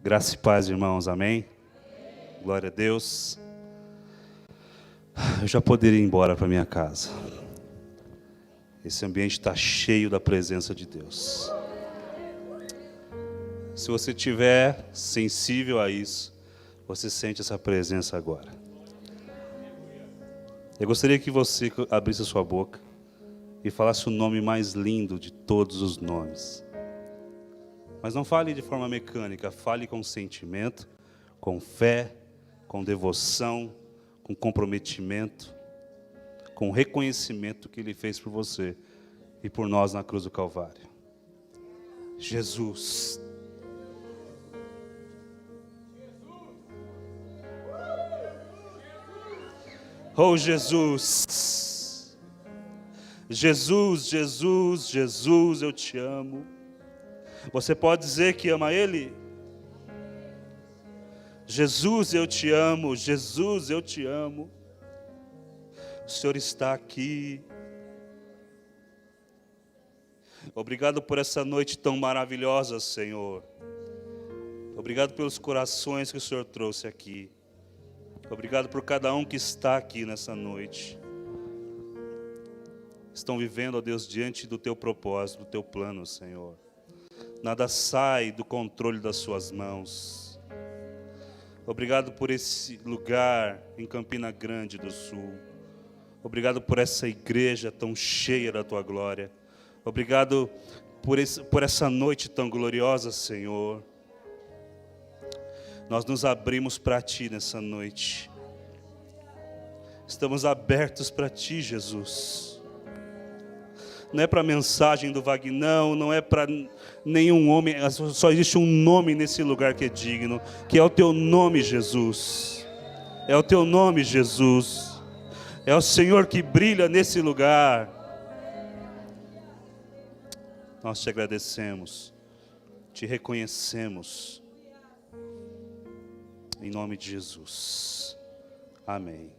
Graça e paz, irmãos, amém? Glória a Deus. Eu já poderia ir embora para minha casa. Esse ambiente está cheio da presença de Deus. Se você estiver sensível a isso, você sente essa presença agora. Eu gostaria que você abrisse a sua boca e falasse o nome mais lindo de todos os nomes. Mas não fale de forma mecânica, fale com sentimento, com fé, com devoção, com comprometimento, com reconhecimento que Ele fez por você e por nós na cruz do Calvário. Jesus. Oh Jesus. Jesus, Jesus, Jesus, eu te amo. Você pode dizer que ama Ele? Jesus, eu te amo. Jesus, eu te amo. O Senhor está aqui. Obrigado por essa noite tão maravilhosa, Senhor. Obrigado pelos corações que o Senhor trouxe aqui. Obrigado por cada um que está aqui nessa noite. Estão vivendo, ó Deus, diante do Teu propósito, do Teu plano, Senhor. Nada sai do controle das Suas mãos. Obrigado por esse lugar em Campina Grande do Sul. Obrigado por essa igreja tão cheia da Tua glória. Obrigado por essa noite tão gloriosa, Senhor. Nós nos abrimos para Ti nessa noite. Estamos abertos para Ti, Jesus. Não é para a mensagem do Vagnão, não é para nenhum homem, só existe um nome nesse lugar que é digno, que é o Teu nome, Jesus. É o Teu nome, Jesus. É o Senhor que brilha nesse lugar. Nós Te agradecemos, Te reconhecemos, em nome de Jesus. Amém.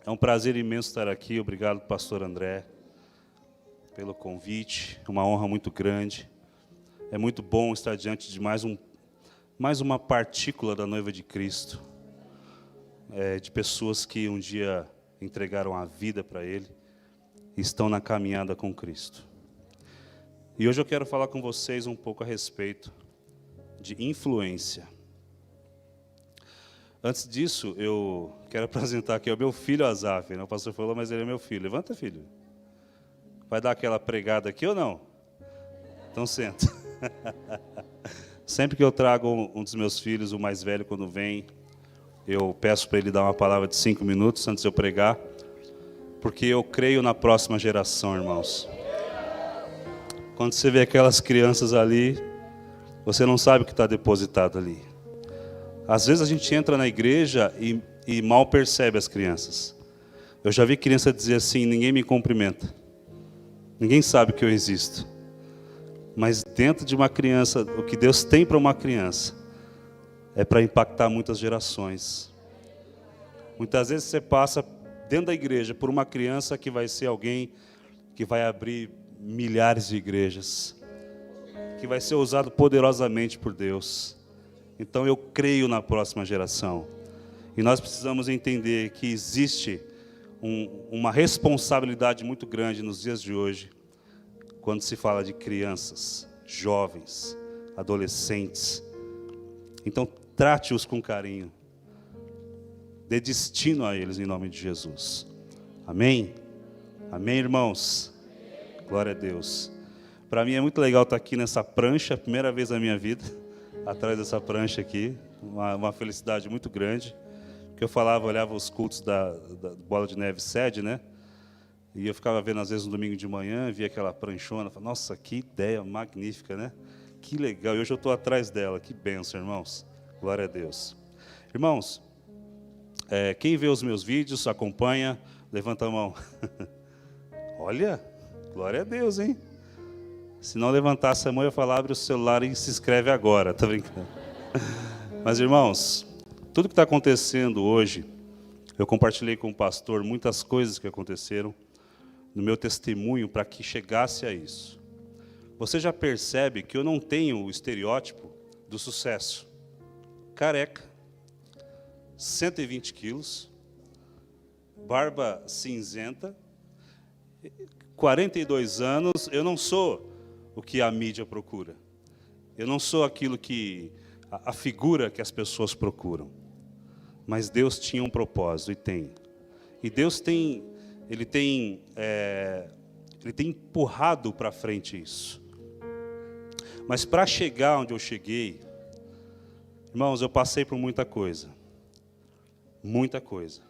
É um prazer imenso estar aqui. Obrigado, pastor André, pelo convite. É uma honra muito grande. É muito bom estar diante de mais uma partícula da noiva de Cristo. De pessoas que um dia entregaram a vida para Ele e estão na caminhada com Cristo. E hoje eu quero falar com vocês um pouco a respeito de influência. Antes disso, eu quero apresentar aqui o meu filho Azaf, né? O pastor falou, mas ele é meu filho. Levanta, filho. Vai dar aquela pregada aqui ou não? Então senta. Sempre que eu trago um dos meus filhos, o mais velho, quando vem, eu peço para ele dar uma palavra de 5 minutos antes de eu pregar, porque eu creio na próxima geração, irmãos. Quando você vê aquelas crianças ali, você não sabe o que está depositado ali. Às vezes a gente entra na igreja e mal percebe as crianças. Eu já vi criança dizer assim, ninguém me cumprimenta. Ninguém sabe que eu existo. Mas dentro de uma criança, o que Deus tem para uma criança, é para impactar muitas gerações. Muitas vezes você passa dentro da igreja por uma criança que vai ser alguém que vai abrir milhares de igrejas. Que vai ser usado poderosamente por Deus. Então eu creio na próxima geração. E nós precisamos entender que existe uma responsabilidade muito grande nos dias de hoje, quando se fala de crianças, jovens, adolescentes. Então trate-os com carinho. Dê destino a eles em nome de Jesus. Amém? Amém, irmãos? Glória a Deus. Para mim é muito legal estar aqui nessa prancha, primeira vez na minha vida. Atrás dessa prancha aqui, uma felicidade muito grande, porque eu olhava os cultos da Bola de Neve sede, né? E eu ficava vendo às vezes no domingo de manhã, via aquela pranchona, falava, nossa, que ideia magnífica, né? Que legal, e hoje eu estou atrás dela, que bênção, irmãos, glória a Deus. Irmãos, quem vê os meus vídeos, acompanha, levanta a mão. Olha, glória a Deus, hein? Se não levantasse a mão, eu ia falar, abre o celular e se inscreve agora. Tá brincando? Mas, irmãos, tudo que está acontecendo hoje, eu compartilhei com o pastor muitas coisas que aconteceram no meu testemunho para que chegasse a isso. você já percebe que eu não tenho o estereótipo do sucesso. Careca, 120 quilos, barba cinzenta, 42 anos, eu não sou o que a mídia procura. Eu não sou aquilo que, a figura que as pessoas procuram. Mas Deus tinha um propósito, e tem. E Deus tem, Ele tem empurrado para frente isso. Mas para chegar onde eu cheguei, irmãos, eu passei por muita coisa. Muita coisa.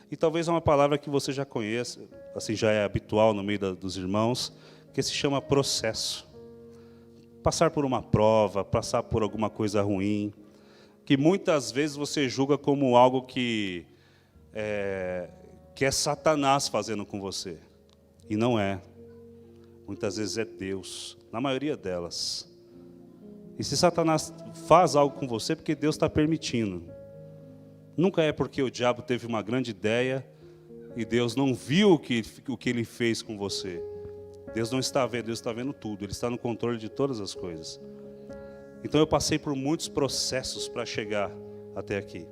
E talvez é uma palavra que você já conheça, assim, já é habitual no meio dos irmãos, que se chama processo. Passar por uma prova, passar por alguma coisa ruim, que muitas vezes você julga como algo que é Satanás fazendo com você. E não é. Muitas vezes é Deus, na maioria delas. E se Satanás faz algo com você, é porque Deus está permitindo. Nunca é porque o diabo teve uma grande ideia e Deus não viu o que ele fez com você. Deus não está vendo, Deus está vendo tudo. Ele está no controle de todas as coisas. Então eu passei por muitos processos para chegar até aqui.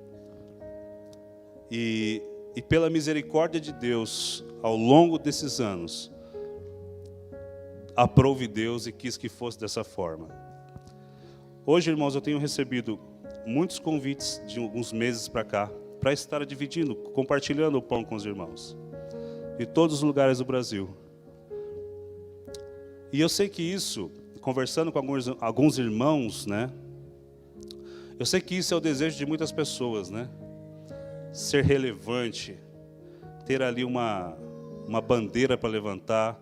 E pela misericórdia de Deus, ao longo desses anos, aprove Deus e quis que fosse dessa forma. Hoje, irmãos, eu tenho recebido muitos convites de alguns meses para cá, para estar dividindo, compartilhando o pão com os irmãos, de todos os lugares do Brasil. E eu sei que isso, conversando com alguns irmãos, né? Eu sei que isso é o desejo de muitas pessoas, né? Ser relevante, ter ali uma bandeira para levantar.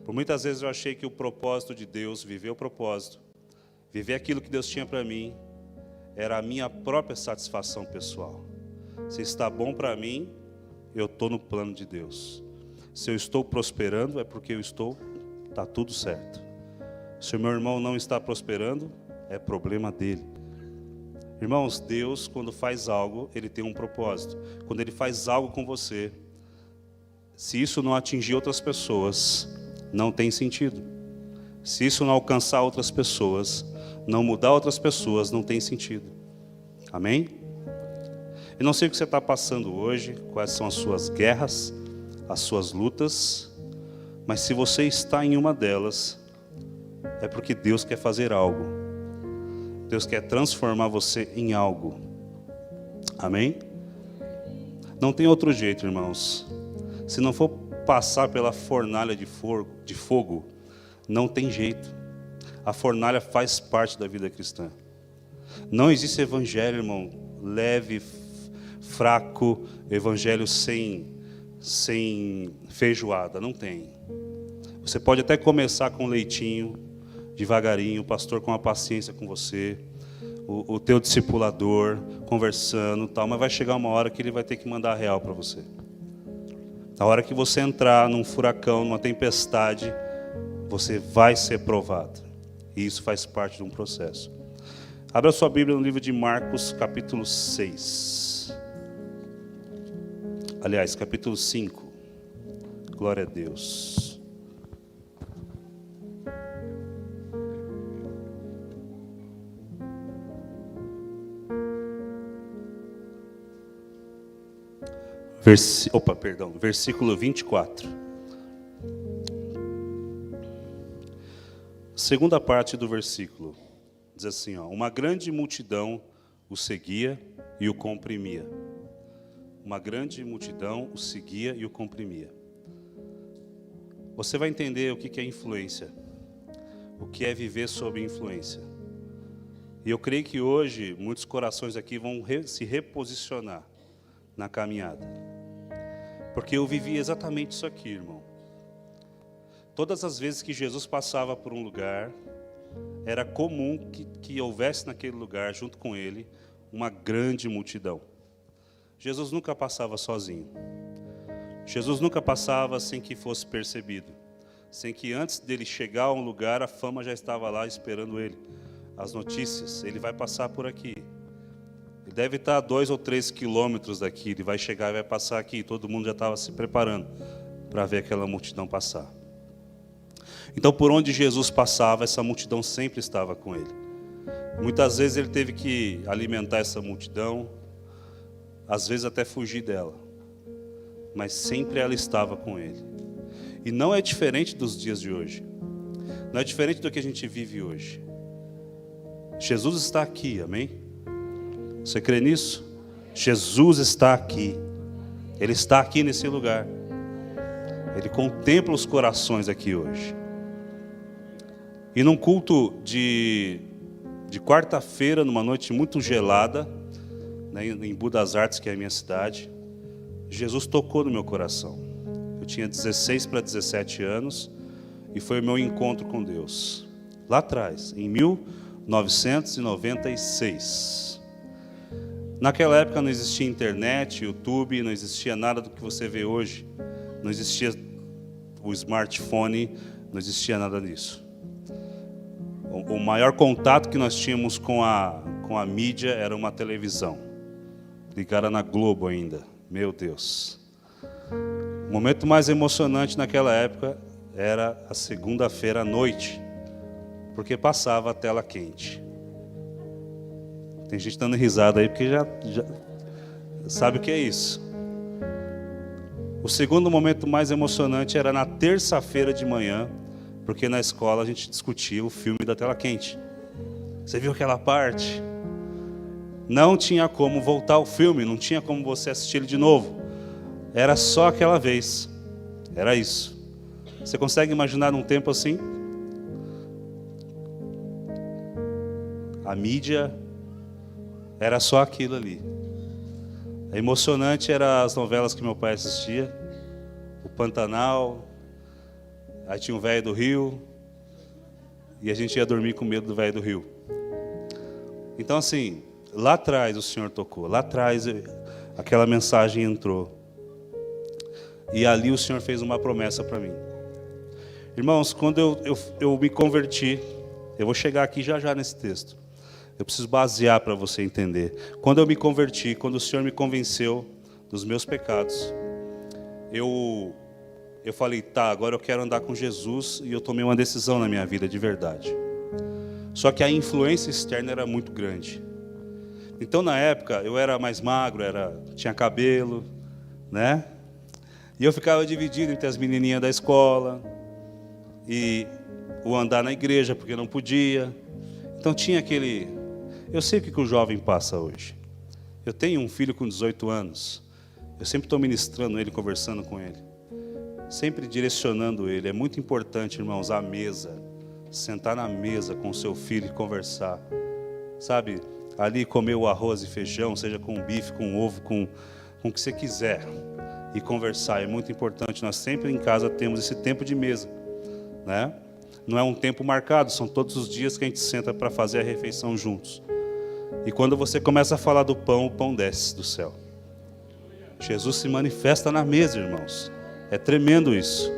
Por muitas vezes eu achei que o propósito de Deus, viver o propósito, viver aquilo que Deus tinha para mim, era a minha própria satisfação pessoal. Se está bom para mim, eu estou no plano de Deus. Se eu estou prosperando, é porque está tudo certo. Se o meu irmão não está prosperando, é problema dele. Irmãos, Deus, quando faz algo, Ele tem um propósito. Quando Ele faz algo com você, se isso não atingir outras pessoas, não tem sentido. Se isso não alcançar outras pessoas, não mudar outras pessoas, não tem sentido. Amém? Eu não sei o que você está passando hoje, quais são as suas guerras, as suas lutas, mas se você está em uma delas, é porque Deus quer fazer algo. Deus quer transformar você em algo. Amém? Não tem outro jeito, irmãos. Se não for passar pela fornalha de fogo, não tem jeito. A fornalha faz parte da vida cristã. Não existe evangelho, irmão, leve, fraco, evangelho sem feijoada. Não tem. Você pode até começar com leitinho, devagarinho, o pastor com a paciência com você, o teu discipulador, conversando, tal, mas vai chegar uma hora que ele vai ter que mandar real para você. Na hora que você entrar num furacão, numa tempestade, você vai ser provado. E isso faz parte de um processo. Abra sua Bíblia no livro de Marcos, capítulo 6. Aliás, capítulo 5. Glória a Deus. Versículo 24. Segunda parte do versículo. Diz assim, uma grande multidão o seguia e o comprimia. Uma grande multidão o seguia e o comprimia. Você vai entender o que é influência. O que é viver sob influência. E eu creio que hoje muitos corações aqui vão se reposicionar na caminhada. Porque eu vivi exatamente isso aqui, irmão. Todas as vezes que Jesus passava por um lugar, era comum que houvesse naquele lugar, junto com ele, uma grande multidão. Jesus nunca passava sozinho. Jesus nunca passava sem que fosse percebido. Sem que antes dele chegar a um lugar, a fama já estava lá esperando ele. As notícias, ele vai passar por aqui. Ele deve estar a 2 ou 3 quilômetros daqui, ele vai chegar e vai passar aqui. Todo mundo já estava se preparando para ver aquela multidão passar. Então, por onde Jesus passava, essa multidão sempre estava com ele. Muitas vezes ele teve que alimentar essa multidão, às vezes até fugir dela, mas sempre ela estava com ele. E não é diferente dos dias de hoje, não é diferente do que a gente vive hoje. Jesus está aqui, amém? Você crê nisso? Jesus está aqui, Ele está aqui nesse lugar, Ele contempla os corações aqui hoje. E num culto de quarta-feira, numa noite muito gelada, né, em Budas Artes, que é a minha cidade, Jesus tocou no meu coração. Eu tinha 16 para 17 anos e foi o meu encontro com Deus. Lá atrás, em 1996. Naquela época não existia internet, YouTube, não existia nada do que você vê hoje. Não existia o smartphone, não existia nada disso. O maior contato que nós tínhamos com a mídia era uma televisão, ligada na Globo ainda. Meu Deus. O momento mais emocionante naquela época era a segunda-feira à noite, porque passava a tela quente. Tem gente dando risada aí, porque já sabe o que é isso. O segundo momento mais emocionante era na terça-feira de manhã, porque na escola a gente discutia o filme da tela quente. Você viu aquela parte? Não tinha como voltar o filme, não tinha como você assistir ele de novo. Era só aquela vez. Era isso. Você consegue imaginar um tempo assim? A mídia era só aquilo ali. A emocionante era as novelas que meu pai assistia, o Pantanal. Aí tinha o Velho do Rio, e a gente ia dormir com medo do Velho do Rio. Então assim, lá atrás o Senhor tocou, lá atrás aquela mensagem entrou. E ali o Senhor fez uma promessa para mim. Irmãos, quando eu me converti, eu vou chegar aqui já nesse texto. Eu preciso basear para você entender. Quando eu me converti, quando o Senhor me convenceu dos meus pecados, eu falei, tá, agora eu quero andar com Jesus, e eu tomei uma decisão na minha vida de verdade. Só que a influência externa era muito grande. Então na época eu era mais magro, tinha cabelo, né? E eu ficava dividido entre as menininhas da escola e o andar na igreja, porque não podia. Então tinha aquele... Eu sei o que o jovem passa hoje. Eu tenho um filho com 18 anos. Eu sempre estou ministrando ele, conversando com ele. Sempre direcionando ele. É muito importante, irmãos, a mesa. Sentar na mesa com o seu filho e conversar. Sabe, ali comer o arroz e feijão, seja com bife, com ovo, com o que você quiser. E conversar, é muito importante. Nós sempre em casa temos esse tempo de mesa, né? Não é um tempo marcado, são todos os dias que a gente senta para fazer a refeição juntos. E quando você começa a falar do pão, o pão desce do céu. Jesus se manifesta na mesa, irmãos. É tremendo isso.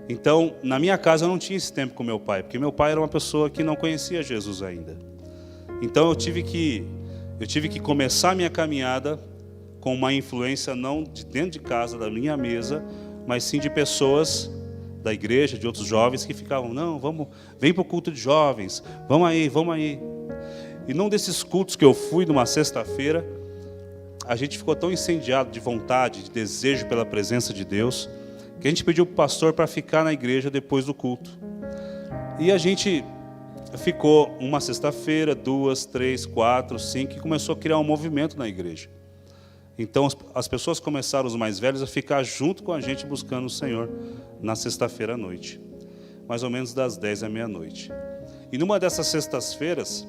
Então, na minha casa eu não tinha esse tempo com meu pai, porque meu pai era uma pessoa que não conhecia Jesus ainda. Então eu tive que começar a minha caminhada com uma influência não de dentro de casa, da minha mesa, mas sim de pessoas da igreja, de outros jovens que ficavam, não, vem para o culto de jovens, vamos aí. E num desses cultos que eu fui, numa sexta-feira, a gente ficou tão incendiado de vontade, de desejo pela presença de Deus, que a gente pediu para o pastor para ficar na igreja depois do culto. E a gente ficou uma sexta-feira, 2, 3, 4, 5, e começou a criar um movimento na igreja. Então as pessoas começaram, os mais velhos, a ficar junto com a gente buscando o Senhor na sexta-feira à noite. Mais ou menos das 10 à meia-noite. E numa dessas sextas-feiras,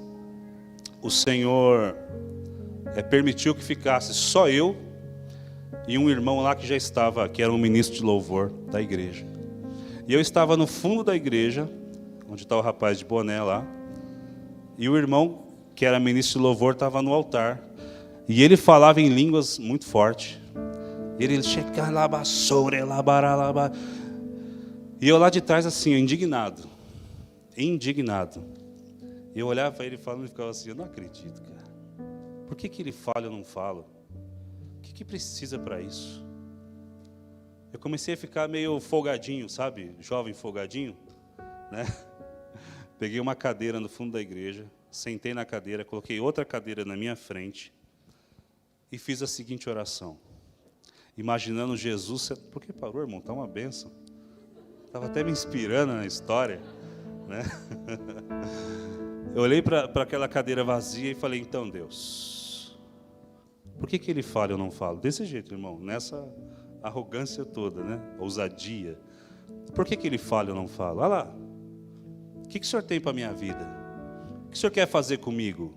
o Senhor permitiu que ficasse só eu e um irmão lá que já estava, que era um ministro de louvor da igreja. E eu estava no fundo da igreja, onde está o rapaz de boné lá, e o irmão, que era ministro de louvor, estava no altar. E ele falava em línguas muito forte. E eu lá de trás assim, indignado. E eu olhava para ele falando e ficava assim, eu não acredito, cara. Por que ele fala e eu não falo? O que precisa para isso? Eu comecei a ficar meio folgadinho, sabe? Jovem folgadinho. né? Peguei uma cadeira no fundo da igreja, sentei na cadeira, coloquei outra cadeira na minha frente e fiz a seguinte oração. Imaginando Jesus... Por que parou, irmão? Está uma bênção. Estava até me inspirando na história, né? Eu olhei para aquela cadeira vazia e falei, então, Deus, por que Ele fala e eu não falo? Desse jeito, irmão, nessa arrogância toda, né? Ousadia. Por que Ele fala e eu não falo? Olha lá, o que o Senhor tem para a minha vida? O que o Senhor quer fazer comigo?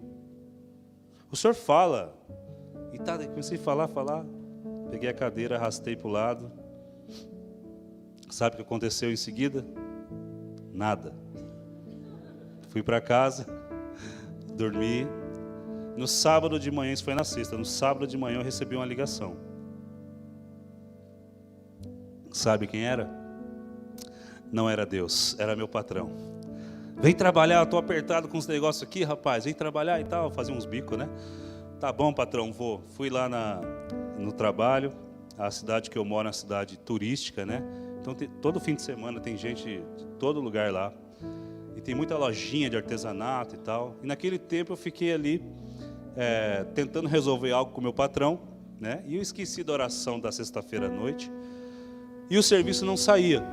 O Senhor fala. E tá, comecei a falar. Peguei a cadeira, arrastei para o lado. Sabe o que aconteceu em seguida? Nada. Fui para casa, dormi. No sábado de manhã, isso foi na sexta, no sábado de manhã eu recebi uma ligação. Sabe quem era? Não era Deus, era meu patrão. Vem trabalhar, estou apertado com os negócios aqui, rapaz. Vem trabalhar e tal, fazer uns bicos, né? Tá bom, patrão, vou. Fui lá no trabalho. A cidade que eu moro é uma cidade turística, né? Então, todo fim de semana tem gente de todo lugar lá. E tem muita lojinha de artesanato e tal. E naquele tempo eu fiquei ali tentando resolver algo com o meu patrão, né? E eu esqueci da oração da sexta-feira à noite. E o serviço não saía.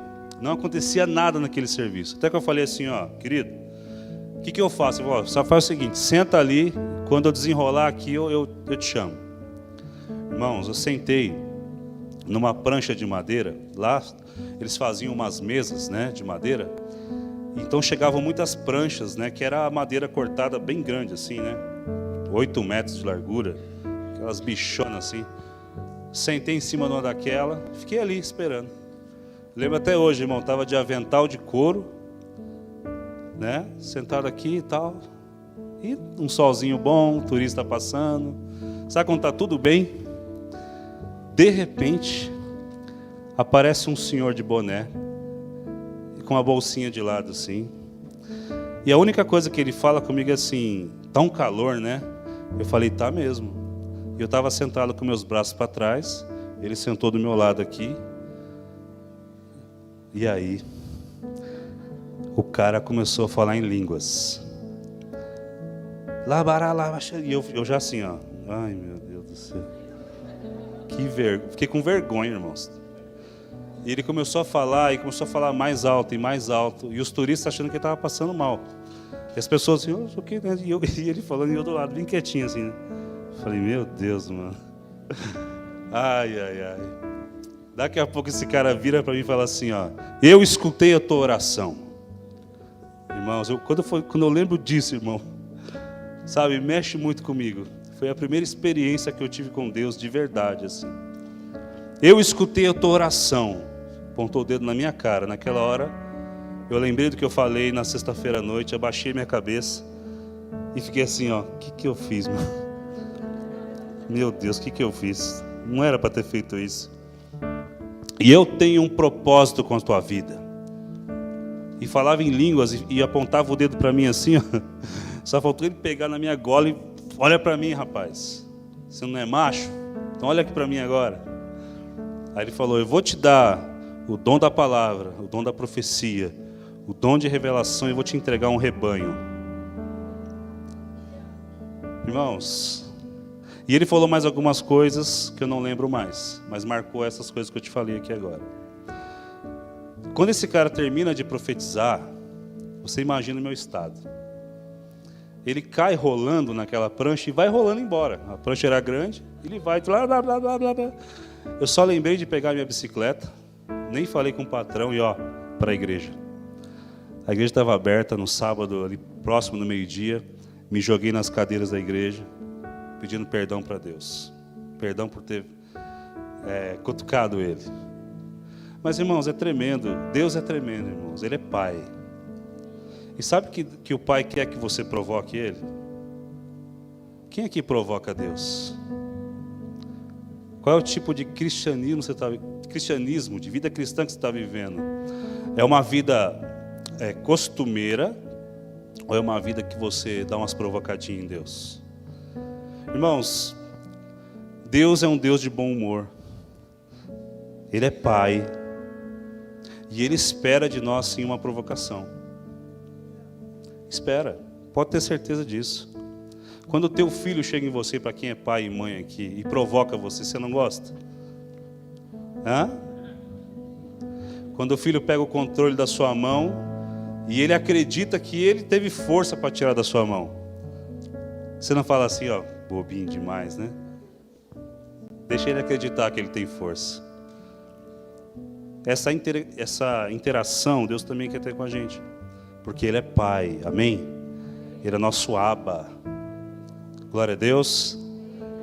Não acontecia nada naquele serviço. Até que eu falei assim, ó, querido, o que eu faço? Eu falei, só faz o seguinte, senta ali, quando eu desenrolar aqui, eu te chamo. Irmãos, eu sentei numa prancha de madeira. Lá eles faziam umas mesas, né, de madeira. Então chegavam muitas pranchas, né, que era a madeira cortada bem grande assim, né, 8 metros de largura, aquelas bichonas assim. Sentei em cima de uma daquela, fiquei ali esperando. Lembro até hoje, irmão, estava de avental de couro, né, sentado aqui e tal. E um solzinho bom, turista passando. Sabe quando está tudo bem? De repente, aparece um senhor de boné, com uma bolsinha de lado assim. E a única coisa que ele fala comigo é assim, tá um calor, né? Eu falei, tá mesmo. E eu estava sentado com meus braços para trás, ele sentou do meu lado aqui. E aí, o cara começou a falar em línguas. E eu já assim, ó. Ai, meu Deus do céu. Fiquei com vergonha, irmãos. E ele começou a falar, e começou a falar mais alto e mais alto. E os turistas achando que ele estava passando mal. E as pessoas assim, o que? E ele falando, e eu do lado, bem quietinho assim, né? Falei, meu Deus, mano. Ai. Daqui a pouco esse cara vira para mim e fala assim, ó. Eu escutei a tua oração. Irmãos, quando eu lembro disso, irmão, sabe, mexe muito comigo. Foi a primeira experiência que eu tive com Deus de verdade, assim. Eu escutei a tua oração. Apontou o dedo na minha cara. Naquela hora, eu lembrei do que eu falei na sexta-feira à noite, abaixei minha cabeça e fiquei assim, ó, o que eu fiz, meu? Meu Deus, o que eu fiz? Não era para ter feito isso. E eu tenho um propósito com a tua vida. E falava em línguas e apontava o dedo para mim assim, ó. Só faltou ele pegar na minha gola e olha para mim, rapaz. Você não é macho? Então olha aqui para mim agora. Aí ele falou, eu vou te dar o dom da palavra, o dom da profecia, o dom de revelação e vou te entregar um rebanho. Irmãos, e ele falou mais algumas coisas que eu não lembro mais, mas marcou essas coisas que eu te falei aqui agora. Quando esse cara termina de profetizar, você imagina o meu estado. Ele cai rolando naquela prancha e vai rolando embora. A prancha era grande, ele vai, blá, blá, blá, blá, blá, blá. Eu só lembrei de pegar minha bicicleta, nem falei com o patrão e ó, para a igreja. A igreja estava aberta no sábado, ali próximo do meio-dia. Me joguei nas cadeiras da igreja, pedindo perdão para Deus. Perdão por ter cutucado Ele. Mas, irmãos, é tremendo. Deus é tremendo, irmãos. Ele é Pai. E sabe que o Pai quer que você provoque Ele? Quem aqui provoca Deus? Qual é o tipo de cristianismo, de vida cristã que você está vivendo? É uma vida costumeira ou é uma vida que você dá umas provocadinhas em Deus? Irmãos, Deus é um Deus de bom humor. Ele é Pai. E Ele espera de nós sim uma provocação. Espera, pode ter certeza disso. Quando o teu filho chega em você, para quem é pai e mãe aqui, e provoca você, você não gosta? Hã? Quando o filho pega o controle da sua mão e ele acredita que ele teve força para tirar da sua mão, você não fala assim, ó, bobinho demais, né? Deixa ele acreditar que ele tem força. Essa interação Deus também quer ter com a gente, porque Ele é Pai, amém? Ele é nosso Abba. Glória a Deus.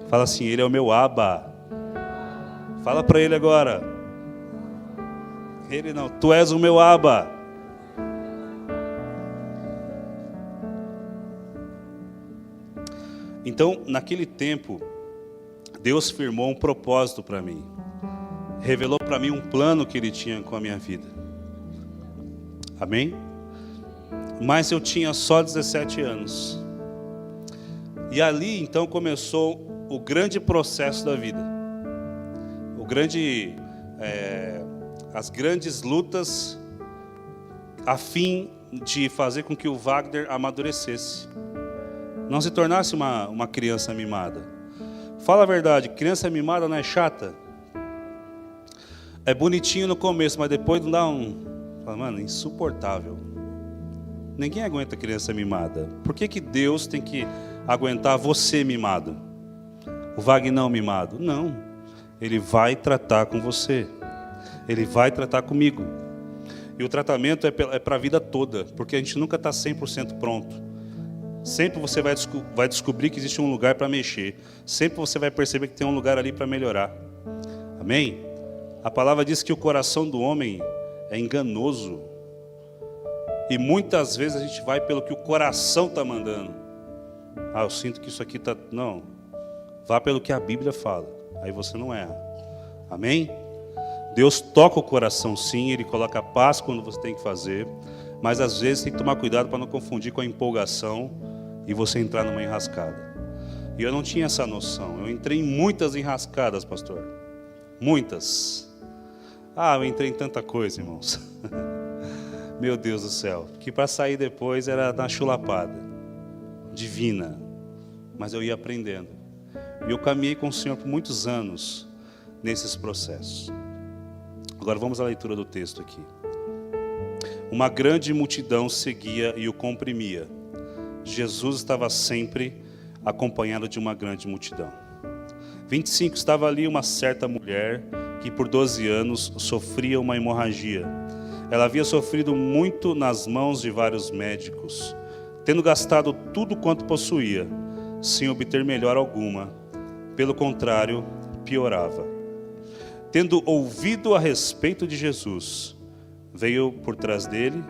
Fala assim, Ele é o meu Abba. Fala para Ele agora. Ele não, Tu és o meu Abba. Então, naquele tempo, Deus firmou um propósito para mim. Revelou para mim um plano que Ele tinha com a minha vida. Amém? Mas eu tinha só 17 anos. E ali então começou o grande processo da vida. As grandes lutas a fim de fazer com que o Wagner amadurecesse. Não se tornasse uma criança mimada. Fala a verdade, criança mimada não é chata? É bonitinho no começo, mas depois não dá Fala, mano, insuportável. Ninguém aguenta criança mimada. Por que Deus tem que aguentar você mimado? O Wagner mimado? Não. Ele vai tratar com você. Ele vai tratar comigo. E o tratamento é para a vida toda, porque a gente nunca está 100% pronto. Sempre você vai descobrir que existe um lugar para mexer. Sempre você vai perceber que tem um lugar ali para melhorar. Amém? A palavra diz que o coração do homem é enganoso. E muitas vezes a gente vai pelo que o coração está mandando. Ah, eu sinto que isso aqui está... Não. Vá pelo que a Bíblia fala. Aí você não erra. Amém? Deus toca o coração sim, Ele coloca paz quando você tem que fazer. Mas às vezes tem que tomar cuidado para não confundir com a empolgação e você entrar numa enrascada. E eu não tinha essa noção. Eu entrei em muitas enrascadas, pastor. Muitas. Ah, eu entrei em tanta coisa, irmãos. Meu Deus do céu. Que para sair depois era na chulapada. Divina. Mas eu ia aprendendo. E eu caminhei com o Senhor por muitos anos nesses processos. Agora vamos à leitura do texto aqui. Uma grande multidão seguia e o comprimia. Jesus estava sempre acompanhado de uma grande multidão. 25. Estava ali uma certa mulher que por 12 anos sofria uma hemorragia. Ela havia sofrido muito nas mãos de vários médicos, tendo gastado tudo quanto possuía, sem obter melhora alguma. Pelo contrário, piorava. Tendo ouvido a respeito de Jesus, veio por trás dele,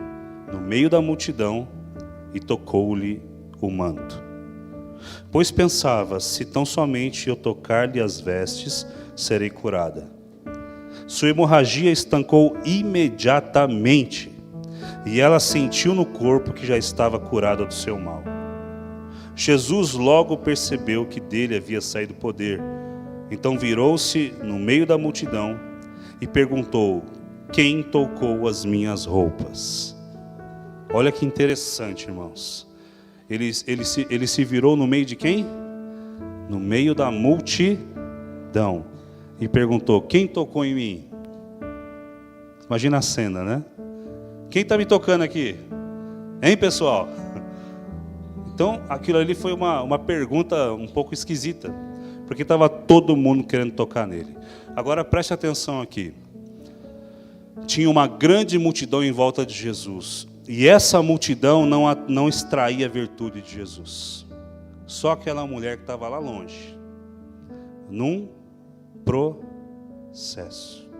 no meio da multidão, e tocou-lhe o manto. Pois pensava, se tão somente eu tocar-lhe as vestes, serei curada. Sua hemorragia estancou imediatamente, e ela sentiu no corpo que já estava curada do seu mal. Jesus logo percebeu que dele havia saído poder. Então virou-se no meio da multidão e perguntou: quem tocou as minhas roupas? Olha que interessante, irmãos. Ele se virou no meio de quem? No meio da multidão. E perguntou: quem tocou em mim? Imagina a cena, né? Quem está me tocando aqui? Hein, pessoal? Então, aquilo ali foi uma pergunta um pouco esquisita, porque estava todo mundo querendo tocar nele. Agora, preste atenção aqui. Tinha uma grande multidão em volta de Jesus. E essa multidão não extraía a virtude de Jesus. Só aquela mulher que estava lá longe. Num processo.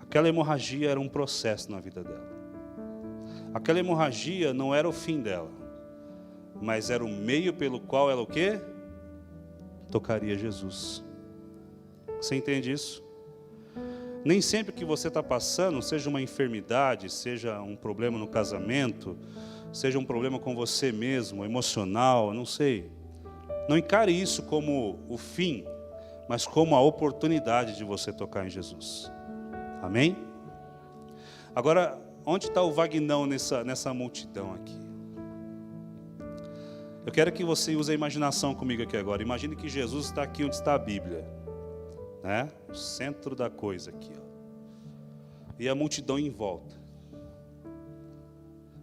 Aquela hemorragia era um processo na vida dela. Aquela hemorragia não era o fim dela, mas era o meio pelo qual ela o quê? Tocaria Jesus. Você entende isso? Nem sempre que você está passando, seja uma enfermidade, seja um problema no casamento, seja um problema com você mesmo, emocional, não sei. Não encare isso como o fim, mas como a oportunidade de você tocar em Jesus. Amém? Agora, onde está o Vagnão nessa multidão aqui? Eu quero que você use a imaginação comigo aqui agora. Imagine que Jesus está aqui onde está a Bíblia, né? O centro da coisa aqui, ó. E a multidão em volta.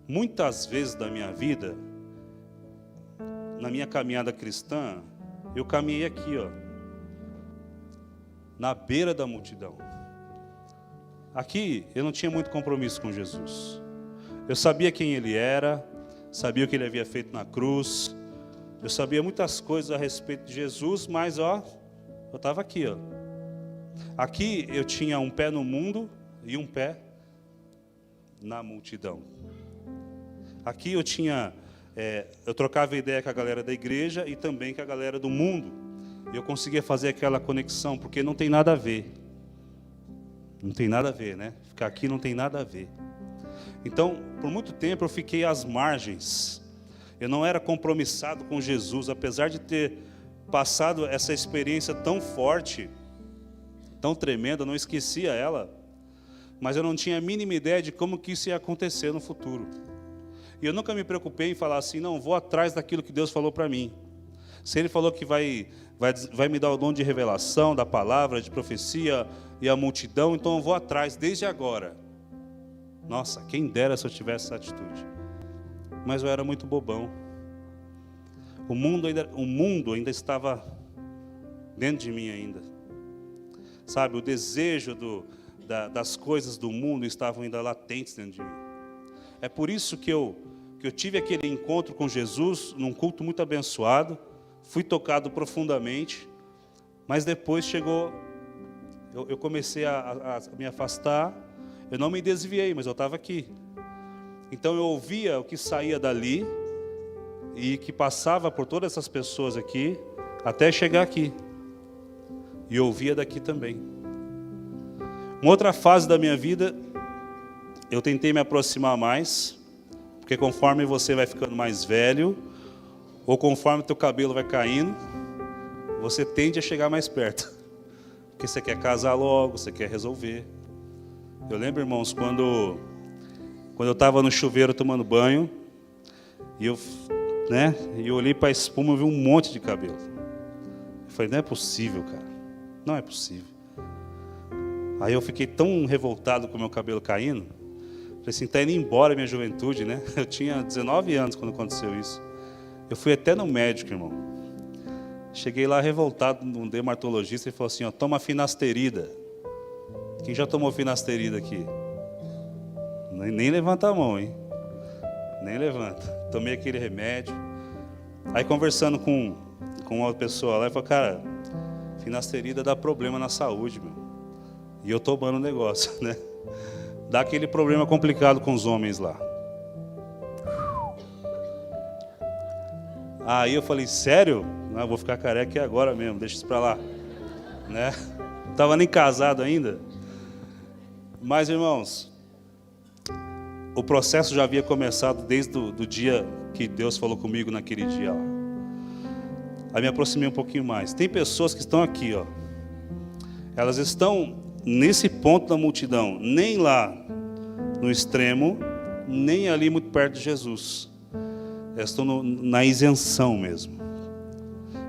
Muitas vezes da minha vida, na minha caminhada cristã, eu caminhei aqui, ó, na beira da multidão. Aqui eu não tinha muito compromisso com Jesus. Eu sabia quem Ele era, sabia o que Ele havia feito na cruz, eu sabia muitas coisas a respeito de Jesus, mas ó, eu estava aqui, ó. Aqui eu tinha um pé no mundo e um pé na multidão. Aqui eu tinha, eu trocava ideia com a galera da igreja e também com a galera do mundo. Eu conseguia fazer aquela conexão, porque não tem nada a ver. Não tem nada a ver, né? Ficar aqui não tem nada a ver. Então, por muito tempo eu fiquei às margens. Eu não era compromissado com Jesus, apesar de ter passado essa experiência tão forte, tão tremenda, eu não esquecia ela, mas eu não tinha a mínima ideia de como que isso ia acontecer no futuro. E eu nunca me preocupei em falar assim, não, vou atrás daquilo que Deus falou para mim. Se Ele falou que vai me dar o dom de revelação, da palavra, de profecia e a multidão, então eu vou atrás desde agora. Nossa, quem dera se eu tivesse essa atitude. Mas eu era muito bobão. O mundo ainda estava dentro de mim ainda. Sabe, o desejo das coisas do mundo estavam ainda latentes dentro de mim. É por isso que eu tive aquele encontro com Jesus, num culto muito abençoado, fui tocado profundamente, mas depois chegou, eu comecei a me afastar, eu não me desviei, mas eu estava aqui. Então eu ouvia o que saía dali, e que passava por todas essas pessoas aqui, até chegar aqui, e eu ouvia daqui também. Uma outra fase da minha vida, eu tentei me aproximar mais, porque conforme você vai ficando mais velho, ou conforme teu cabelo vai caindo, você tende a chegar mais perto. Porque você quer casar logo, você quer resolver. Eu lembro, irmãos, quando eu estava no chuveiro tomando banho, e eu olhei para a espuma e vi um monte de cabelo. Eu falei, não é possível, cara. Não é possível. Aí eu fiquei tão revoltado com o meu cabelo caindo. Falei assim, está indo embora a minha juventude, né? Eu tinha 19 anos quando aconteceu isso. Eu fui até no médico, irmão. Cheguei lá revoltado num dermatologista e falou assim, ó, toma finasterida. Quem já tomou finasterida aqui? Nem levanta a mão, hein? Nem levanta. Tomei aquele remédio. Aí conversando com uma pessoa lá, ele falou, cara, finasterida dá problema na saúde, meu. E eu tomando o negócio, né? Dá aquele problema complicado com os homens lá. Aí eu falei, sério? Não, vou ficar careca agora mesmo, deixa isso pra lá. Né? Não estava nem casado ainda. Mas, irmãos, o processo já havia começado desde o dia que Deus falou comigo naquele dia. Ó. Aí me aproximei um pouquinho mais. Tem pessoas que estão aqui, ó. Elas estão nesse ponto da multidão, nem lá no extremo, nem ali muito perto de Jesus. Elas estão na isenção mesmo.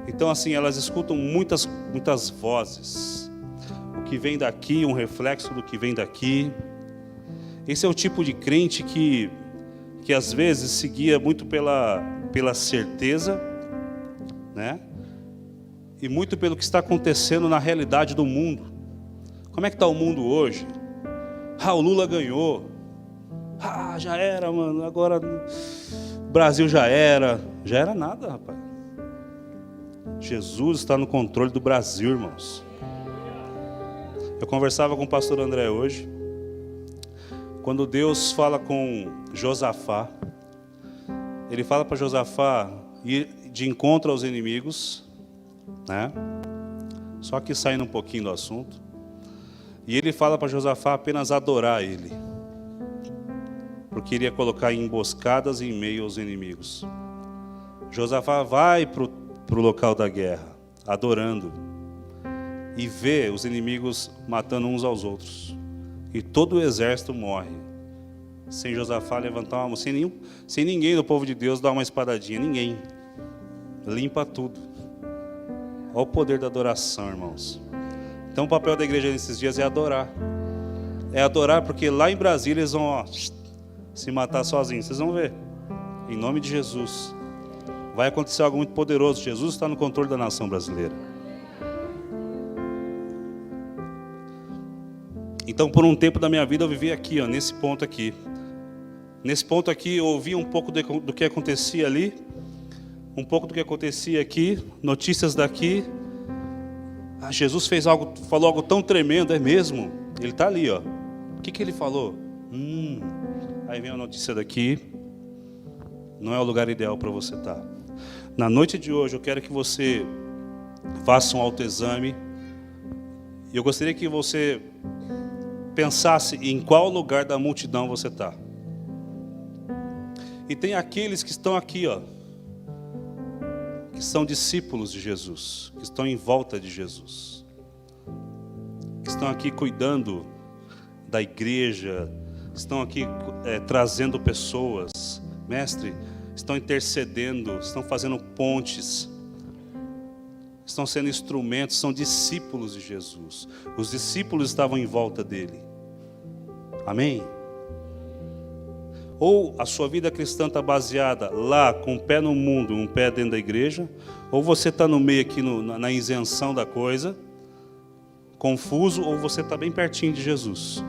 Então, assim, elas escutam muitas vozes. O que vem daqui, um reflexo do que vem daqui. Esse é o tipo de crente que às vezes se guia muito pela certeza, né? E muito pelo que está acontecendo na realidade do mundo. Como é que está o mundo hoje? O Lula ganhou. Já era, mano. Agora o Brasil já era. Já era nada, rapaz. Jesus está no controle do Brasil, irmãos. Eu conversava com o pastor André hoje. Quando Deus fala com Josafá, Ele fala para Josafá ir de encontro aos inimigos, né? Só que saindo um pouquinho do assunto. E Ele fala para Josafá apenas adorar Ele, porque iria colocar emboscadas em meio aos inimigos. Josafá vai para o local da guerra, adorando, e vê os inimigos matando uns aos outros. E todo o exército morre, sem Josafá levantar uma mão, sem ninguém do povo de Deus dar uma espadadinha, ninguém. limpa tudo. Olha o poder da adoração, irmãos. Então o papel da igreja nesses dias é adorar. É adorar porque lá em Brasília eles vão se matar sozinhos. Vocês vão ver. Em nome de Jesus. Vai acontecer algo muito poderoso. Jesus está no controle da nação brasileira. Então por um tempo da minha vida eu vivi aqui, nesse ponto aqui. Nesse ponto aqui eu ouvi um pouco do que acontecia ali. Um pouco do que acontecia aqui. Notícias daqui. Jesus falou algo tão tremendo, é mesmo? Ele está ali, ó. O que ele falou? Aí vem a notícia daqui. Não é o lugar ideal para você estar. Na noite de hoje eu quero que você faça um autoexame. E eu gostaria que você pensasse em qual lugar da multidão você está. E tem aqueles que estão aqui, ó, que são discípulos de Jesus, que estão em volta de Jesus, que estão aqui cuidando da igreja, estão aqui trazendo pessoas, mestre, estão intercedendo, estão fazendo pontes, estão sendo instrumentos, são discípulos de Jesus. Os discípulos estavam em volta dele. Amém? Ou a sua vida cristã está baseada lá, com um pé no mundo, um pé dentro da igreja, ou você está no meio aqui na isenção da coisa, confuso, ou você está bem pertinho de Jesus.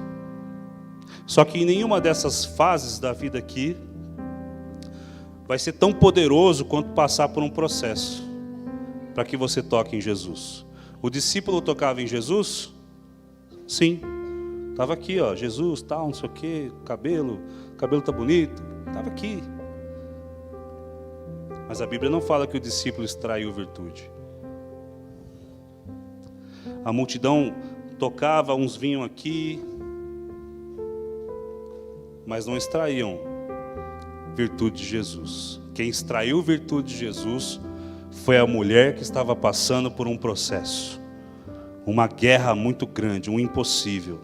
Só que em nenhuma dessas fases da vida aqui vai ser tão poderoso quanto passar por um processo para que você toque em Jesus. O discípulo tocava em Jesus? Sim. Estava aqui, ó, Jesus, tal, não sei o quê, cabelo tá bonito, estava aqui. Mas a Bíblia não fala que o discípulo extraiu virtude. A multidão tocava, uns vinham aqui, mas não extraíam virtude de Jesus. Quem extraiu virtude de Jesus foi a mulher que estava passando por um processo, uma guerra muito grande, um impossível.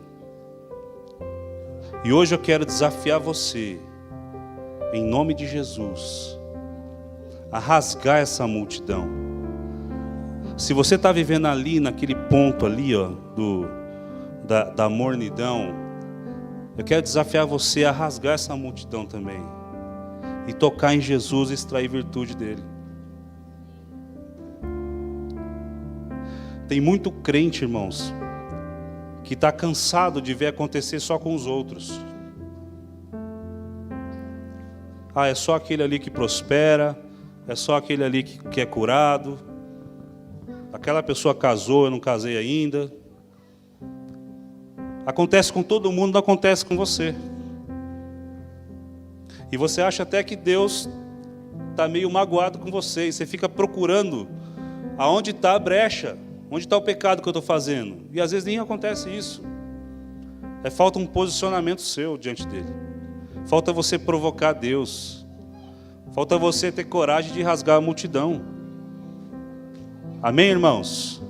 E hoje eu quero desafiar você, em nome de Jesus, a rasgar essa multidão. Se você está vivendo ali, naquele ponto ali, ó, da mornidão, eu quero desafiar você a rasgar essa multidão também. E tocar em Jesus e extrair virtude dele. Tem muito crente, irmãos, que está cansado de ver acontecer só com os outros. É só aquele ali que prospera, é só aquele ali que é curado, aquela pessoa casou, eu não casei ainda. Acontece com todo mundo, não acontece com você. E você acha até que Deus está meio magoado com você, e você fica procurando aonde está a brecha. Onde está o pecado que eu estou fazendo? E às vezes nem acontece isso. Falta um posicionamento seu diante dele. Falta você provocar Deus. Falta você ter coragem de rasgar a multidão. Amém, irmãos?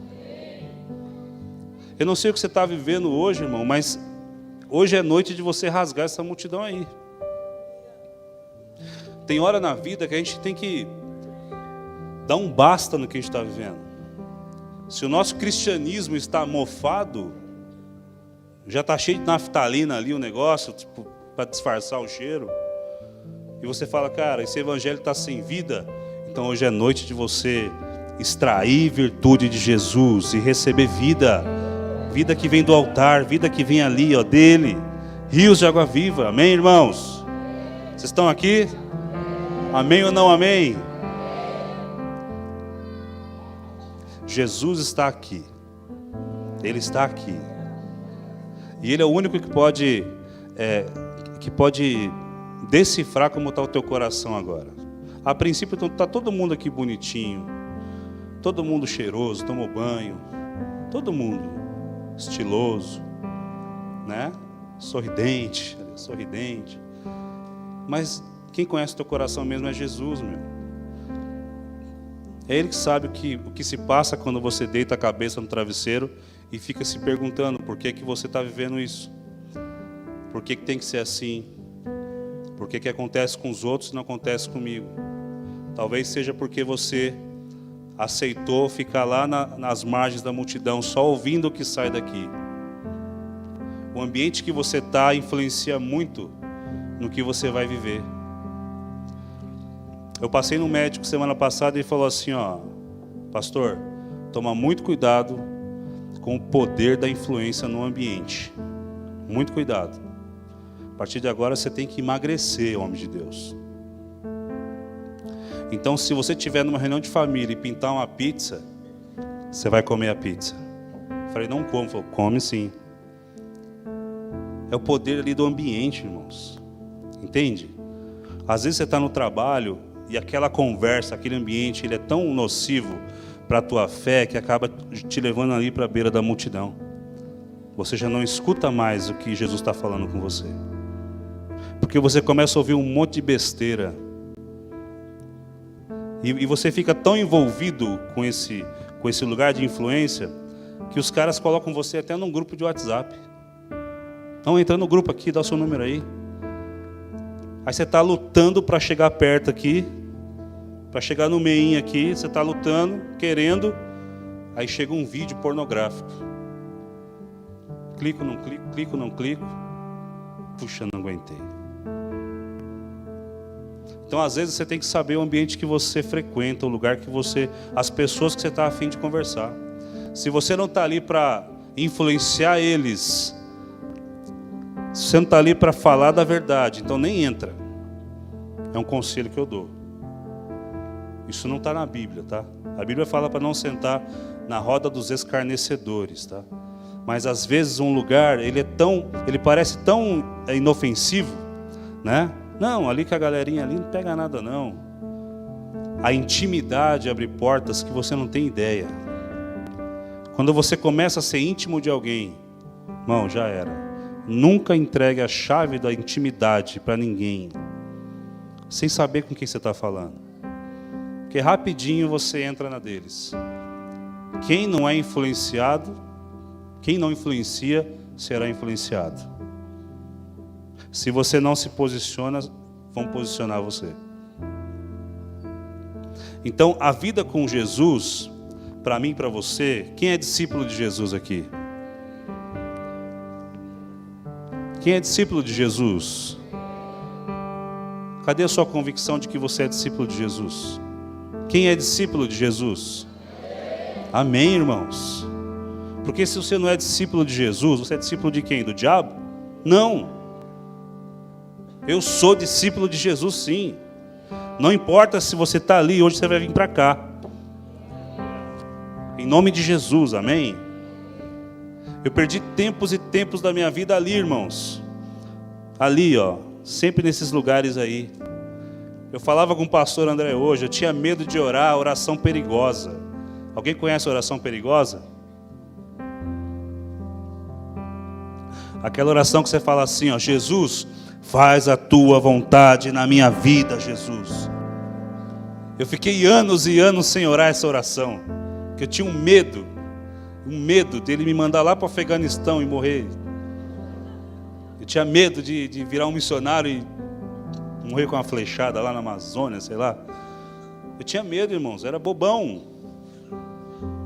Eu não sei o que você está vivendo hoje, irmão, mas hoje é noite de você rasgar essa multidão aí. Tem hora na vida que a gente tem que dar um basta no que a gente está vivendo. Se o nosso cristianismo está mofado, já está cheio de naftalina ali o negócio, tipo, para disfarçar o cheiro, e você fala, cara, esse evangelho está sem vida, então hoje é noite de você extrair virtude de Jesus e receber vida, vida que vem do altar, vida que vem ali, ó, dele, rios de água viva. Amém, irmãos? Vocês estão aqui? Amém ou não amém? Jesus está aqui. Ele está aqui. E Ele é o único que pode decifrar como está o teu coração agora. A princípio está todo mundo aqui bonitinho, todo mundo cheiroso, tomou banho, todo mundo estiloso, né? Sorridente. Mas quem conhece o teu coração mesmo é Jesus, meu. É Ele que sabe o que se passa quando você deita a cabeça no travesseiro e fica se perguntando por que você está vivendo isso. Por que tem que ser assim? Por que acontece com os outros e não acontece comigo? Talvez seja porque você aceitou ficar lá nas margens da multidão, só ouvindo o que sai daqui. O ambiente que você está influencia muito no que você vai viver. Eu passei no médico semana passada e ele falou assim, pastor, toma muito cuidado com o poder da influência no ambiente. Muito cuidado. A partir de agora você tem que emagrecer, homem de Deus. Então, se você estiver numa reunião de família e pintar uma pizza, você vai comer a pizza. Eu falei, não como. Falei, come sim. É o poder ali do ambiente, irmãos. Entende? Às vezes você está no trabalho e aquela conversa, aquele ambiente, ele é tão nocivo para a tua fé que acaba te levando ali para a beira da multidão. Você já não escuta mais o que Jesus está falando com você. Porque você começa a ouvir um monte de besteira. E você fica tão envolvido com esse lugar de influência que os caras colocam você até num grupo de WhatsApp. Não, entra no grupo aqui, dá o seu número aí. Aí você está lutando para chegar perto aqui, para chegar no meinho aqui, você está lutando, querendo, aí chega um vídeo pornográfico. Clico, não clico, clico, não clico. Puxa, não aguentei. Então, às vezes, você tem que saber o ambiente que você frequenta, o lugar que você... as pessoas que você está a fim de conversar. Se você não está ali para influenciar eles, se você não está ali para falar da verdade, então nem entra. É um conselho que eu dou. Isso não está na Bíblia, tá? A Bíblia fala para não sentar na roda dos escarnecedores, tá? Mas, às vezes, um lugar, ele parece tão inofensivo, né? Não, ali com a galerinha ali não pega nada não. A intimidade abre portas que você não tem ideia. Quando você começa a ser íntimo de alguém, irmão, já era. Nunca entregue a chave da intimidade para ninguém, sem saber com quem você está falando. Porque rapidinho você entra na deles. Quem não é influenciado, quem não influencia, será influenciado. Se você não se posiciona, vão posicionar você. Então, a vida com Jesus, para mim e para você, quem é discípulo de Jesus aqui? Quem é discípulo de Jesus? Cadê a sua convicção de que você é discípulo de Jesus? Quem é discípulo de Jesus? Amém, irmãos? Porque se você não é discípulo de Jesus, você é discípulo de quem? Do diabo? Não. Eu sou discípulo de Jesus, sim. Não importa se você está ali, hoje você vai vir para cá. Em nome de Jesus, amém? Eu perdi tempos e tempos da minha vida ali, irmãos. Ali, sempre nesses lugares aí. Eu falava com o pastor André hoje, eu tinha medo de orar, oração perigosa. Alguém conhece a oração perigosa? Aquela oração que você fala assim, Jesus, faz a tua vontade na minha vida, Jesus. Eu fiquei anos e anos sem orar essa oração, porque eu tinha um medo dele me mandar lá para o Afeganistão e morrer. Eu tinha medo de virar um missionário e morrer com uma flechada lá na Amazônia, sei lá. Eu tinha medo, irmãos, era bobão.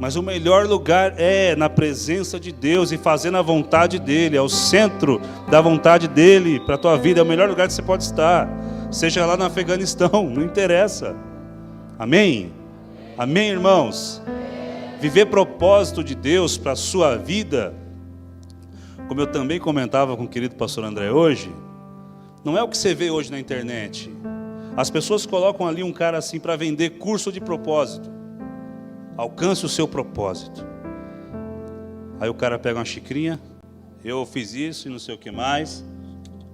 Mas o melhor lugar é na presença de Deus e fazendo a vontade dEle. É o centro da vontade dEle para a tua vida. É o melhor lugar que você pode estar. Seja lá no Afeganistão, não interessa. Amém? Amém, irmãos? Viver propósito de Deus para a sua vida, como eu também comentava com o querido pastor André hoje, não é o que você vê hoje na internet. As pessoas colocam ali um cara assim para vender curso de propósito. Alcance o seu propósito. Aí o cara pega uma xicrinha, eu fiz isso e não sei o que mais,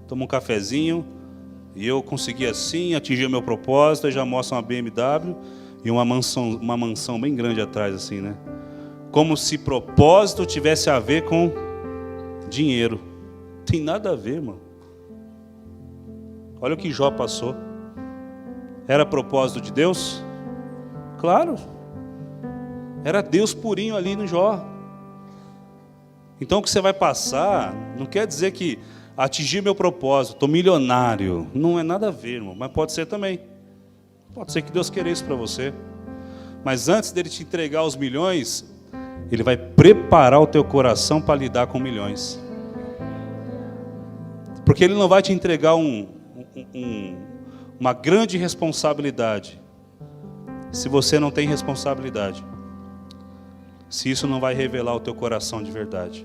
toma um cafezinho, e eu consegui assim, atingir o meu propósito, e já mostra uma BMW e uma mansão bem grande atrás assim, né? Como se propósito tivesse a ver com dinheiro. Tem nada a ver, irmão. Olha o que Jó passou. Era propósito de Deus? Claro. Era Deus purinho ali no Jó. Então o que você vai passar não quer dizer que atingir meu propósito, estou milionário. Não é nada a ver, irmão, mas pode ser também. Pode ser que Deus queira isso para você. Mas antes dele te entregar os milhões, ele vai preparar o teu coração para lidar com milhões. Porque ele não vai te entregar uma grande responsabilidade se você não tem responsabilidade. Se isso não vai revelar o teu coração de verdade.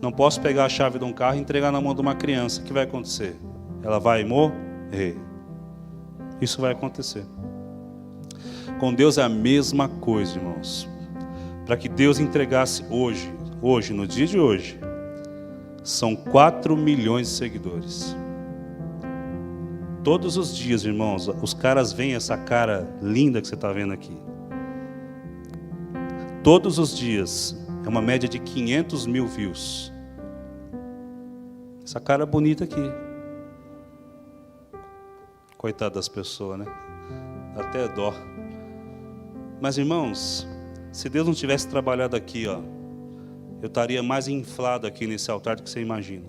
Não posso pegar a chave de um carro e entregar na mão de uma criança. O que vai acontecer? Ela vai morrer. Isso vai acontecer. Com Deus é a mesma coisa, irmãos. Para que Deus entregasse hoje, no dia de hoje, são 4 milhões de seguidores. Todos os dias, irmãos, os caras veem essa cara linda que você está vendo aqui. Todos os dias, é uma média de 500 mil views. Essa cara bonita aqui. Coitado das pessoas, né? Até dó. Mas, irmãos, se Deus não tivesse trabalhado aqui, ó, eu estaria mais inflado aqui nesse altar do que você imagina.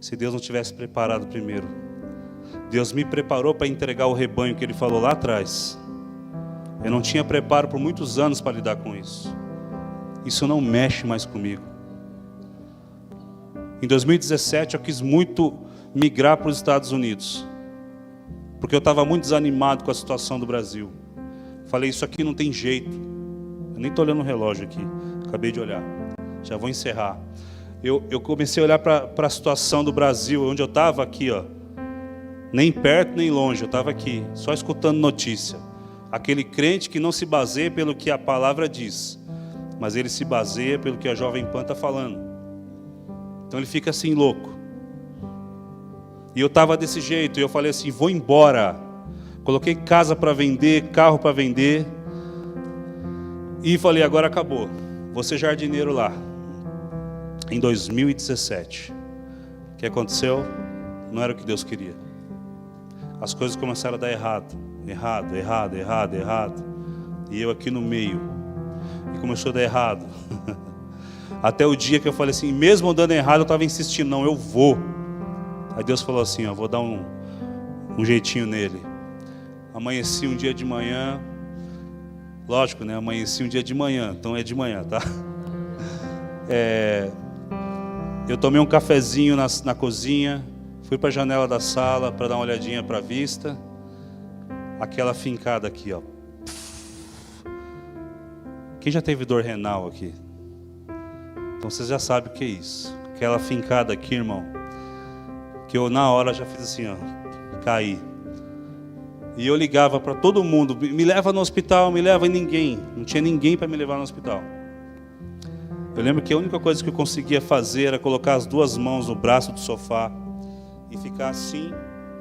Se Deus não tivesse preparado primeiro. Deus me preparou para entregar o rebanho que Ele falou lá atrás. Eu não tinha preparo por muitos anos para lidar com isso. Isso não mexe mais comigo. Em 2017 eu quis muito migrar para os Estados Unidos. Porque eu estava muito desanimado com a situação do Brasil. Falei, isso aqui não tem jeito. Eu nem estou olhando o relógio aqui. Acabei de olhar. Já vou encerrar. Eu comecei a olhar para a situação do Brasil, onde eu estava aqui, ó. Nem perto nem longe, eu estava aqui, só escutando notícia. Aquele crente que não se baseia pelo que a palavra diz, mas ele se baseia pelo que a Jovem Pan está falando. Então ele fica assim louco. E eu estava desse jeito, e eu falei assim, vou embora. Coloquei casa para vender, carro para vender. E falei, agora acabou. Vou ser jardineiro lá. Em 2017. O que aconteceu? Não era o que Deus queria. As coisas começaram a dar errado. Errado. E eu aqui no meio. E começou a dar errado. Até o dia que eu falei assim, mesmo dando errado, eu estava insistindo, não, eu vou. Aí Deus falou assim, ó, vou dar um jeitinho nele. Amanheci um dia de manhã. Lógico, né? Amanheci um dia de manhã, então é de manhã, tá? Eu tomei um cafezinho na cozinha, fui para a janela da sala para dar uma olhadinha para a vista. Aquela fincada aqui, ó. Quem já teve dor renal aqui? Então vocês já sabem o que é isso. Aquela fincada aqui, irmão, que eu na hora já fiz assim, ó, caí. E eu ligava para todo mundo, me leva no hospital, me leva, e ninguém. Não tinha ninguém para me levar no hospital. Eu lembro que a única coisa que eu conseguia fazer era colocar as duas mãos no braço do sofá e ficar assim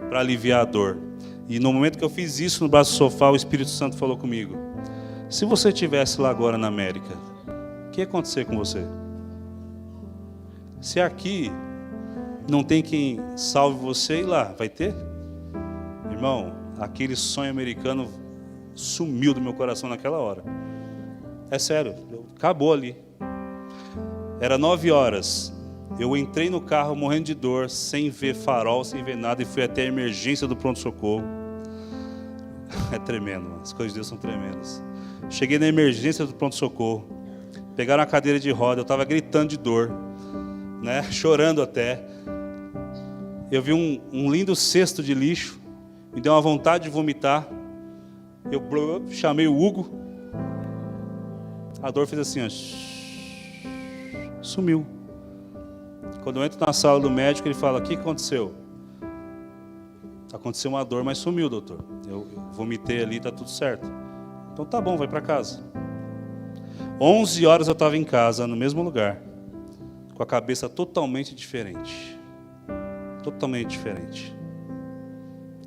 para aliviar a dor. E no momento que eu fiz isso no braço do sofá, o Espírito Santo falou comigo, se você estivesse lá agora na América, o que ia acontecer com você? Se aqui não tem quem salve você, e lá, vai ter? Irmão, aquele sonho americano sumiu do meu coração naquela hora. É sério, acabou ali. Era 9 horas. Eu entrei no carro morrendo de dor, sem ver farol, sem ver nada, e fui até a emergência do pronto-socorro. É tremendo, as coisas de Deus são tremendas. Cheguei na emergência do pronto-socorro, pegaram a cadeira de roda, eu estava gritando de dor, né? Chorando até. Eu vi um lindo cesto de lixo, me deu uma vontade de vomitar. Eu chamei o Hugo, a dor fez assim, ó, sumiu. Quando eu entro na sala do médico, ele fala, o que aconteceu? Aconteceu uma dor, mas sumiu, doutor. Eu vomitei ali, está tudo certo. Então tá bom, vai para casa. 11 horas eu estava em casa, no mesmo lugar, com a cabeça totalmente diferente. Totalmente diferente.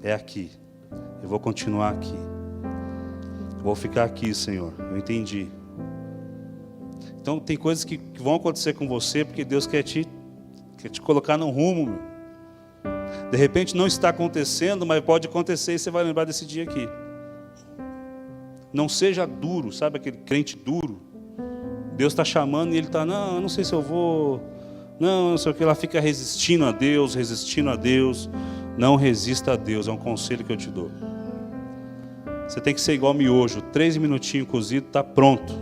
É aqui. Eu vou continuar aqui. Vou ficar aqui, Senhor. Eu entendi. Então tem coisas que vão acontecer com você, porque Deus quer te colocar no rumo, meu. De repente não está acontecendo, mas pode acontecer e você vai lembrar desse dia aqui. Não seja duro, sabe aquele crente duro? Deus está chamando e ele está, não, eu não sei se eu vou, não sei o que, ela fica resistindo a Deus. Não resista a Deus, é um conselho que eu te dou. Você tem que ser igual miojo, 3 minutinhos cozido, está pronto.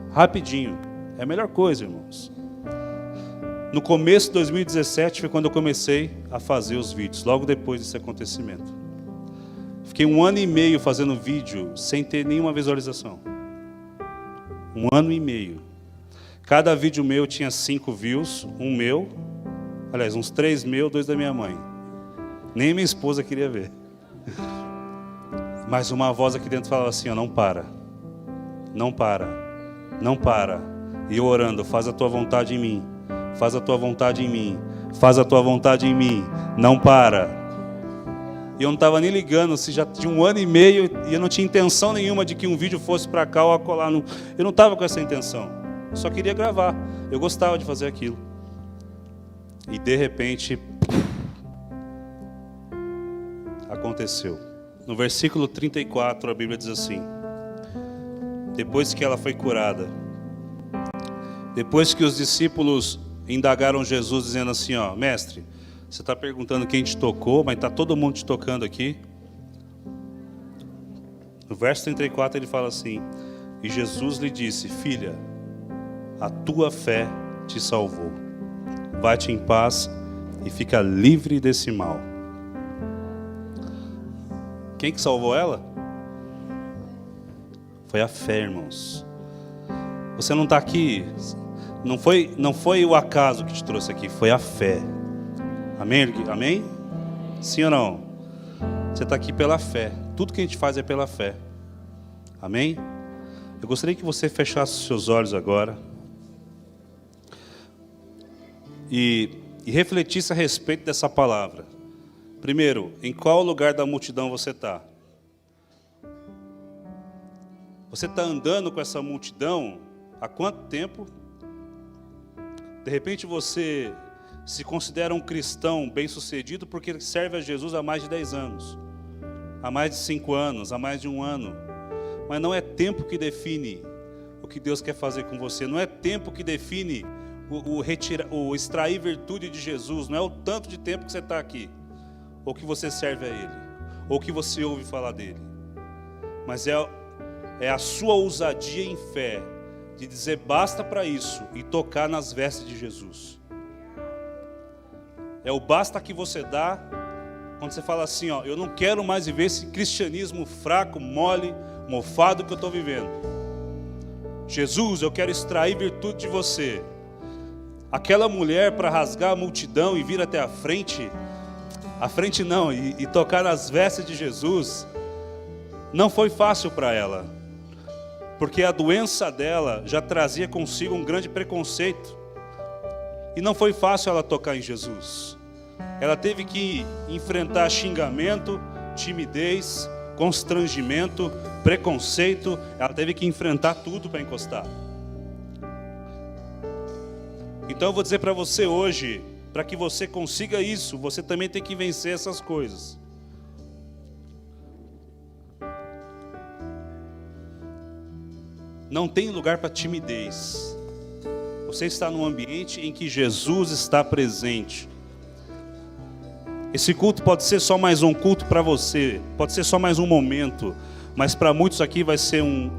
Rapidinho. É a melhor coisa, irmãos. No começo de 2017 foi quando eu comecei a fazer os vídeos, logo depois desse acontecimento. Fiquei 1 ano e meio fazendo vídeo sem ter nenhuma visualização. 1 ano e meio. Cada vídeo meu tinha 5 views, um meu, aliás, uns 3 meus, 2 da minha mãe. Nem minha esposa queria ver. Mas uma voz aqui dentro falava assim, ó, não para, não para, não para. E eu orando, faz a tua vontade em mim, faz a tua vontade em mim, faz a tua vontade em mim, não para. E eu não estava nem ligando, se já tinha 1 ano e meio, e eu não tinha intenção nenhuma de que um vídeo fosse para cá ou acolá. Eu não estava com essa intenção, eu só queria gravar, eu gostava de fazer aquilo. E de repente, aconteceu. No versículo 34, a Bíblia diz assim: depois que ela foi curada, depois que os discípulos indagaram Jesus, dizendo assim, ó, mestre, você está perguntando quem te tocou, mas está todo mundo te tocando aqui. No verso 34 ele fala assim: e Jesus lhe disse, filha, a tua fé te salvou. Vai-te em paz e fica livre desse mal. Quem que salvou ela? Foi a fé, irmãos. Você não está aqui, não foi o acaso que te trouxe aqui, foi a fé. Amém? Amém? Sim ou não? Você está aqui pela fé. Tudo que a gente faz é pela fé. Amém? Eu gostaria que você fechasse os seus olhos agora e refletisse a respeito dessa palavra. Primeiro, em qual lugar da multidão você está? Você está andando com essa multidão há quanto tempo? De repente você se considera um cristão bem-sucedido porque serve a Jesus há mais de 10 anos, há mais de 5 anos, há mais de 1 ano. Mas não é tempo que define o que Deus quer fazer com você. Não é tempo que define o extrair virtude de Jesus. Não é o tanto de tempo que você está aqui, ou que você serve a Ele, ou que você ouve falar dEle. Mas é a sua ousadia em fé de dizer basta para isso e tocar nas vestes de Jesus. É o basta que você dá quando você fala assim, ó, eu não quero mais viver esse cristianismo fraco, mole, mofado que eu estou vivendo. Jesus, eu quero extrair virtude de você. Aquela mulher, para rasgar a multidão e vir até a frente não, e tocar nas vestes de Jesus, não foi fácil para ela, porque a doença dela já trazia consigo um grande preconceito, e não foi fácil ela tocar em Jesus. Ela teve que enfrentar xingamento, timidez, constrangimento, preconceito. Ela teve que enfrentar tudo para encostar. Então eu vou dizer para você hoje, para que você consiga isso, você também tem que vencer essas coisas. Não tem lugar para timidez. Você está num ambiente em que Jesus está presente. Esse culto pode ser só mais um culto para você, pode ser só mais um momento, mas para muitos aqui vai ser um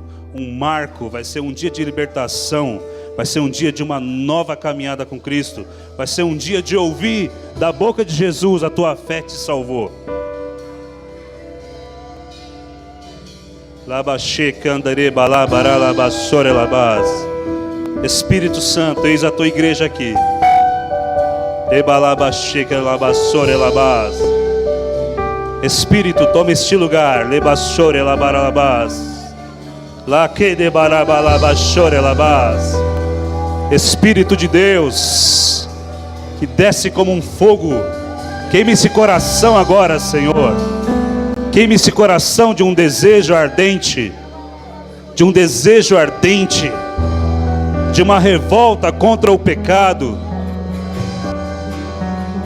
marco, vai ser um dia de libertação, vai ser um dia de uma nova caminhada com Cristo, vai ser um dia de ouvir da boca de Jesus, a tua fé te salvou. Espírito Santo, eis a tua igreja aqui. Espírito, toma este lugar. Espírito de Deus, que desce como um fogo, queime esse coração agora, Senhor. Queime esse coração de um desejo ardente, de um desejo ardente, de uma revolta contra o pecado.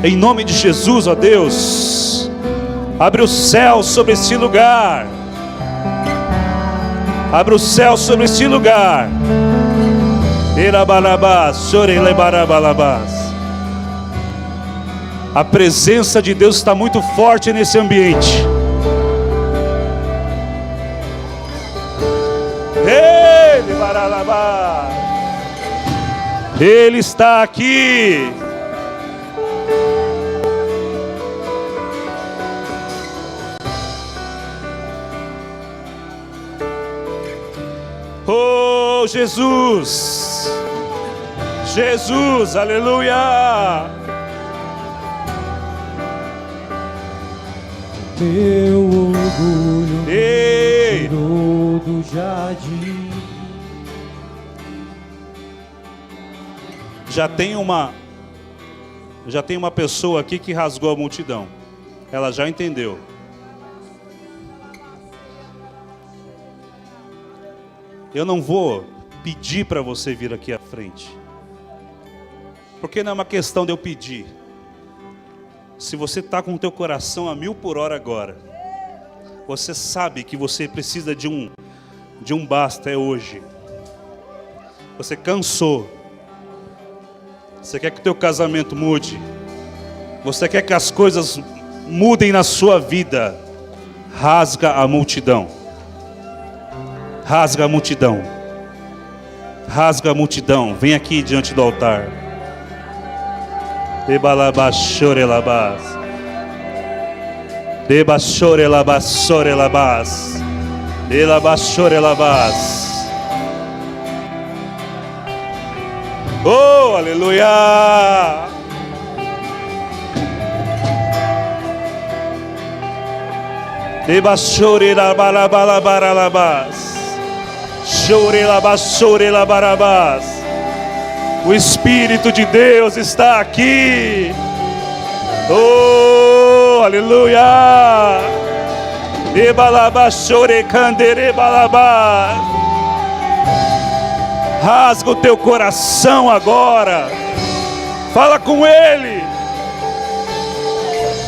Em nome de Jesus, ó Deus, abre o céu sobre este lugar. Abre o céu sobre este lugar. A presença de Deus está muito forte nesse ambiente. Ele está aqui. Oh, Jesus. Jesus, aleluia. Teu orgulho Ei. tirou do jardim. Já tem uma pessoa aqui que rasgou a multidão. Ela já entendeu. Eu não vou pedir para você vir aqui à frente, porque não é uma questão de eu pedir. Se você está com o teu coração a 1000 por hora agora, você sabe que você precisa de um basta, é hoje. Você cansou. Você quer que o teu casamento mude. Você quer que as coisas mudem na sua vida. Rasga a multidão. Rasga a multidão. Rasga a multidão. Vem aqui diante do altar. Debalabashorelabas. Debashorelabas. Delabashorelabas. Oh, aleluia! Debashorelabalabalabas. Chorelabasorelabarabas. O Espírito de Deus está aqui. Oh, aleluia! Debalabachorecanderebalabas. Rasga o teu coração agora. Fala com Ele.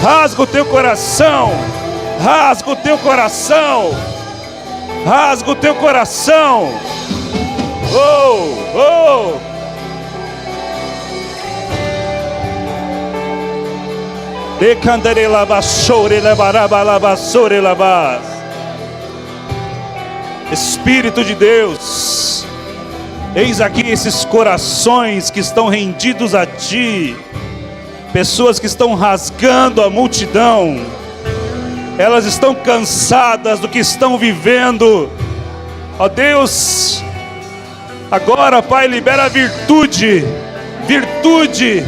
Rasga o teu coração. Rasga o teu coração. Rasga o teu coração. Oh, oh. Espírito de Deus, eis aqui esses corações que estão rendidos a Ti. Pessoas que estão rasgando a multidão. Elas estão cansadas do que estão vivendo. Ó Deus, agora, Pai, libera virtude. Virtude.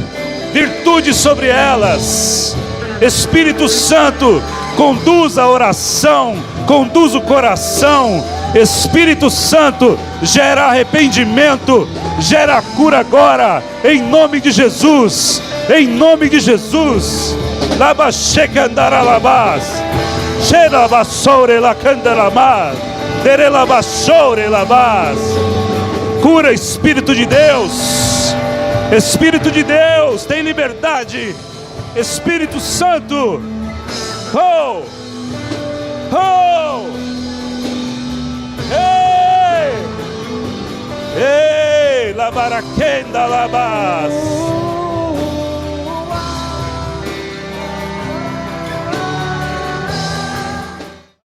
Virtude sobre elas. Espírito Santo, conduz a oração. Conduz o coração. Espírito Santo, gera arrependimento, gera cura agora, em nome de Jesus, em nome de Jesus. Labachecandaralabas, xerabassourelacandaramás, derelabassourelabás. Cura, Espírito de Deus, Espírito de Deus, tem liberdade, Espírito Santo. Oh, oh. Ei, ei, labaraquenda labas.